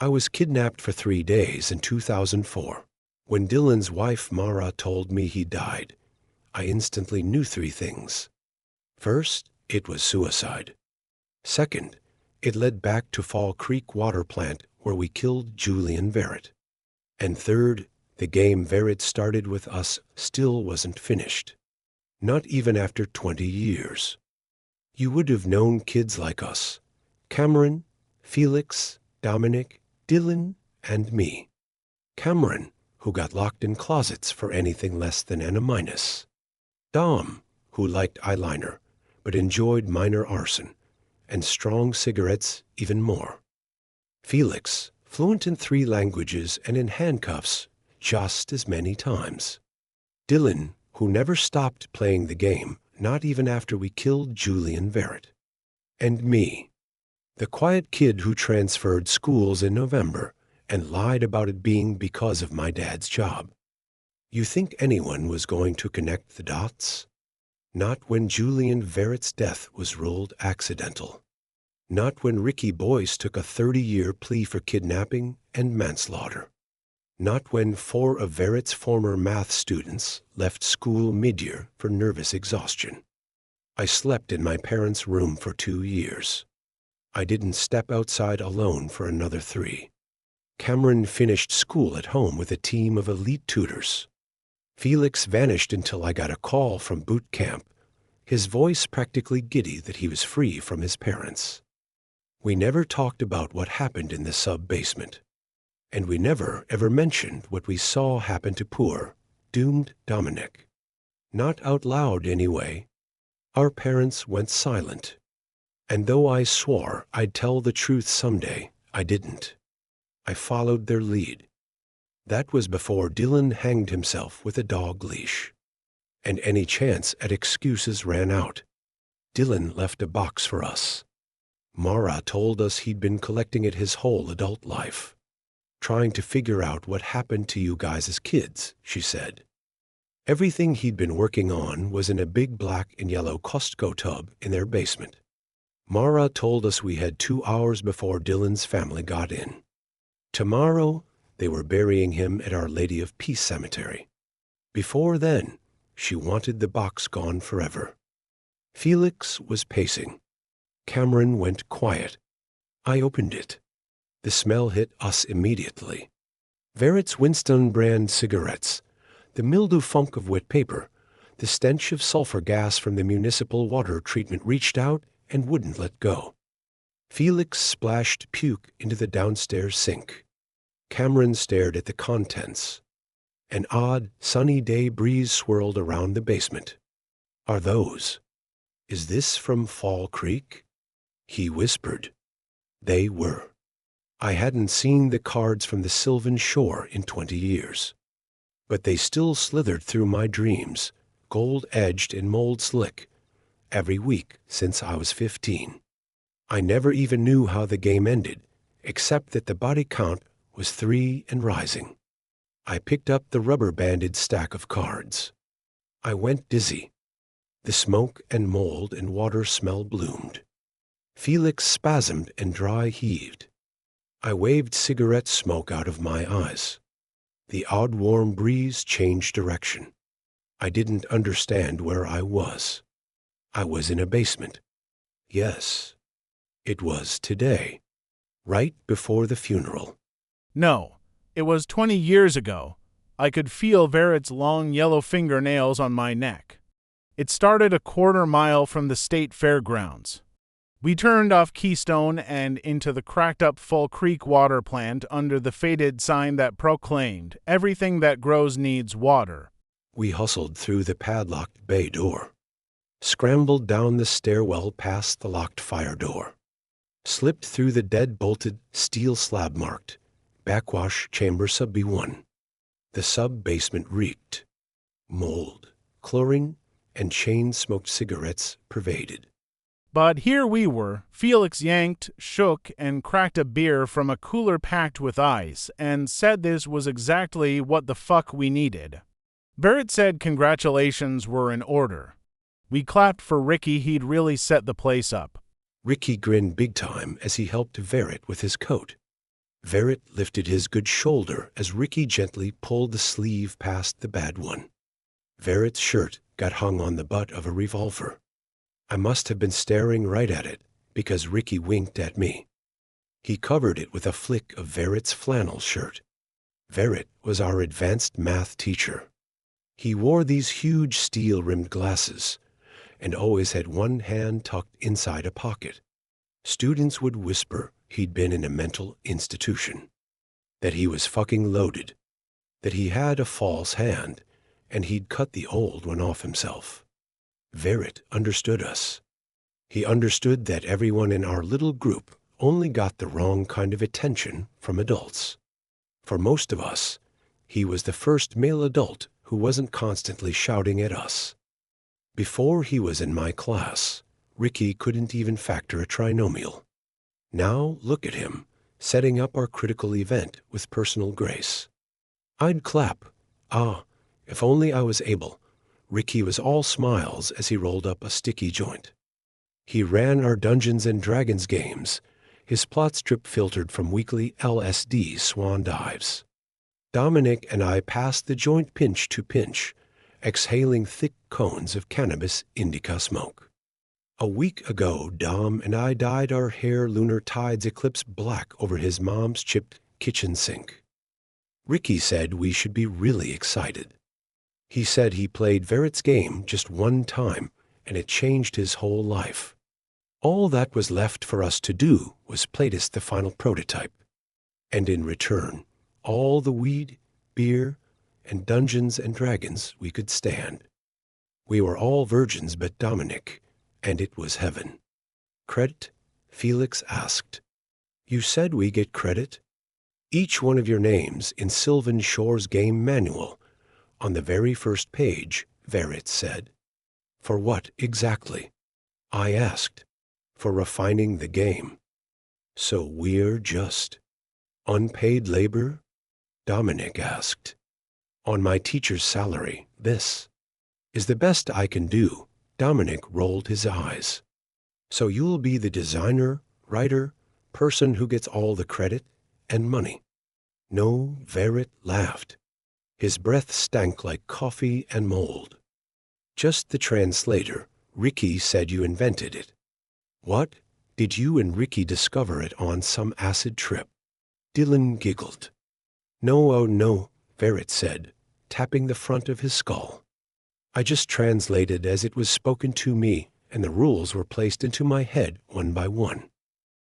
I was kidnapped for 3 days in 2004. When Dylan's wife Mara told me he died, I instantly knew 3 things. First, it was suicide. Second, it led back to Fall Creek Water Plant where we killed Julian Verrett. And third, the game Verrett started with us still wasn't finished. Not even after 20 years. You would have known kids like us. Cameron, Felix, Dominic, Dylan, and me. Cameron, who got locked in closets for anything less than an A-. Dom, who liked eyeliner, but enjoyed minor arson, and strong cigarettes even more. Felix, fluent in 3 languages and in handcuffs just as many times. Dylan, who never stopped playing the game, not even after we killed Julian Verrett. And me, the quiet kid who transferred schools in November and lied about it being because of my dad's job. You think anyone was going to connect the dots? Not when Julian Verrett's death was ruled accidental. Not when Ricky Boyce took a 30-year plea for kidnapping and manslaughter. Not when 4 of Verrett's former math students left school mid-year for nervous exhaustion. I slept in my parents' room for 2 years. I didn't step outside alone for another 3. Cameron finished school at home with a team of elite tutors. Felix vanished until I got a call from boot camp, his voice practically giddy that he was free from his parents. We never talked about what happened in the sub-basement, and we never ever mentioned what we saw happen to poor, doomed Dominic. Not out loud anyway. Our parents went silent, and though I swore I'd tell the truth someday, I didn't. I followed their lead. That was before Dylan hanged himself with a dog leash, and any chance at excuses ran out. Dylan left a box for us. Mara told us he'd been collecting it his whole adult life. Trying to figure out what happened to you guys as kids, she said. Everything he'd been working on was in a big black and yellow Costco tub in their basement. Mara told us we had 2 hours before Dylan's family got in. Tomorrow, they were burying him at Our Lady of Peace Cemetery. Before then, she wanted the box gone forever. Felix was pacing. Cameron went quiet. I opened it. The smell hit us immediately. Verrett's Winston brand cigarettes, the mildew funk of wet paper, the stench of sulfur gas from the municipal water treatment reached out and wouldn't let go. Felix splashed puke into the downstairs sink. Cameron stared at the contents. An odd, sunny day breeze swirled around the basement. Are those? Is this from Fall Creek? He whispered. They were. I hadn't seen the cards from the Sylvan Shore in 20 years. But they still slithered through my dreams, gold-edged and mold-slick, every week since I was 15. I never even knew how the game ended, except that the body count was 3 and rising. I picked up the rubber-banded stack of cards. I went dizzy. The smoke and mold and water smell bloomed. Felix spasmed and dry heaved. I waved cigarette smoke out of my eyes. The odd warm breeze changed direction. I didn't understand where I was. I was in a basement. Yes, it was today, right before the funeral. No, it was 20 years ago. I could feel Verrett's long yellow fingernails on my neck. It started a quarter mile from the state fairgrounds. We turned off Keystone and into the cracked-up Fall Creek water plant under the faded sign that proclaimed, "Everything that grows needs water." We hustled through the padlocked bay door, scrambled down the stairwell past the locked fire door, slipped through the dead-bolted, steel slab-marked, backwash chamber sub B1. The sub-basement reeked. Mold, chlorine, and chain-smoked cigarettes pervaded. But here we were. Felix yanked, shook, and cracked a beer from a cooler packed with ice and said this was exactly what the fuck we needed. Verrett said congratulations were in order. We clapped for Ricky. He'd really set the place up. Ricky grinned big time as he helped Verrett with his coat. Verret lifted his good shoulder as Ricky gently pulled the sleeve past the bad one. Verret's shirt got hung on the butt of a revolver. I must have been staring right at it, because Ricky winked at me. He covered it with a flick of Verret's flannel shirt. Verret was our advanced math teacher. He wore these huge steel-rimmed glasses, and always had one hand tucked inside a pocket. Students would whisper he'd been in a mental institution, that he was fucking loaded, that he had a false hand, and he'd cut the old one off himself. Verret understood us. He understood that everyone in our little group only got the wrong kind of attention from adults. For most of us, he was the first male adult who wasn't constantly shouting at us. Before he was in my class, Ricky couldn't even factor a trinomial. Now look at him, setting up our critical event with personal grace. I'd clap. Ah, if only I was able. Ricky was all smiles as he rolled up a sticky joint. He ran our Dungeons and Dragons games, his plot strip filtered from weekly LSD swan dives. Dominic and I passed the joint pinch to pinch, exhaling thick cones of cannabis indica smoke. A week ago, Dom and I dyed our hair lunar tides eclipse black over his mom's chipped kitchen sink. Ricky said we should be really excited. He said he played Verret's game just one time, and it changed his whole life. All that was left for us to do was playtest the final prototype. And in return, all the weed, beer, and Dungeons and Dragons we could stand. We were all virgins but Dominic, and it was heaven. Credit? Felix asked. You said we get credit? Each one of your names in Sylvan Shore's game manual. On the very first page, Verret said. For what exactly? I asked. For refining the game. So we're just unpaid labor? Dominic asked. On my teacher's salary, this is the best I can do. Dominic rolled his eyes. So you'll be the designer, writer, person who gets all the credit and money. No, Verret laughed. His breath stank like coffee and mold. Just the translator. Ricky said you invented it. What? Did you and Ricky discover it on some acid trip? Dylan giggled. No, oh no, Verret said, tapping the front of his skull. I just translated as it was spoken to me, and the rules were placed into my head one by one.